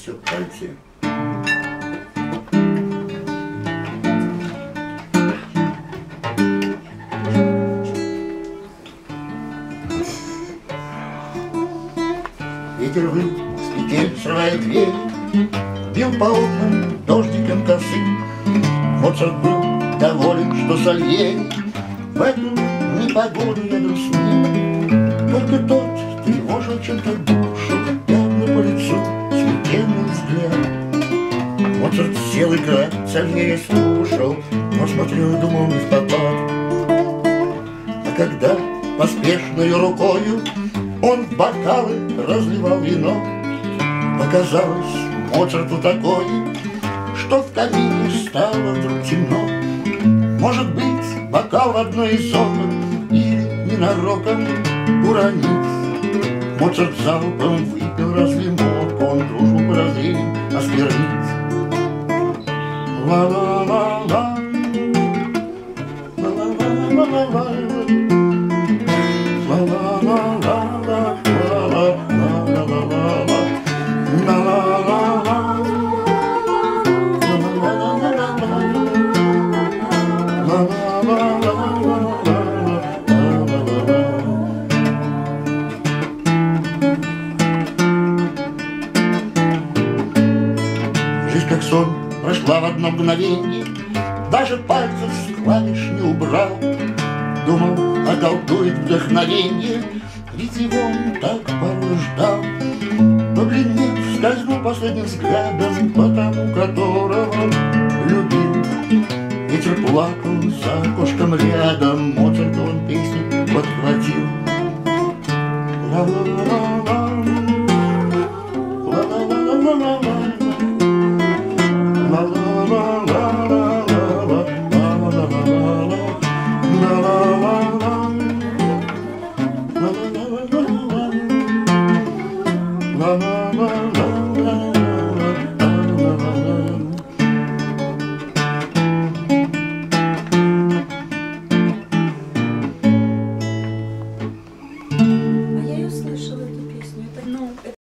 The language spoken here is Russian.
все в кольце. Ветер выл, с петель срывая дверь, бил по окнам дождиком косым. Моцарт был доволен, что Сальери в эту непогоду рядом с ним. Только тот тревожил чем-то душу, пятна по лицу, смятенный взгляд. Моцарт сел играть, Сальери слушал, но смотрел и думал не в попад. А когда поспешною рукою он в бокалы разливал вино, показалось Моцарту такое, что в камине стало вдруг темно. Может быть, бокал в одной из окон или ненароком уронить. Моцарт залпом выпил, разве мог он дружбу подозрением осквернить? Ла-ла-ла-ла, ла-ла-ла-ла-ла-ла, жизнь как сон прошла в одно мгновенье, даже пальцев с клавиш не убрал. Думал, околдует вдохновенье, ведь его он так порой ждал. Побледнев, скользнул последним взглядом по тому, которого любил. Ветер плакал за окошком рядом, Моцарт он песню подхватил. Ла-ла-ла-ла, ла-ла-ла-ла-ла-ла, la la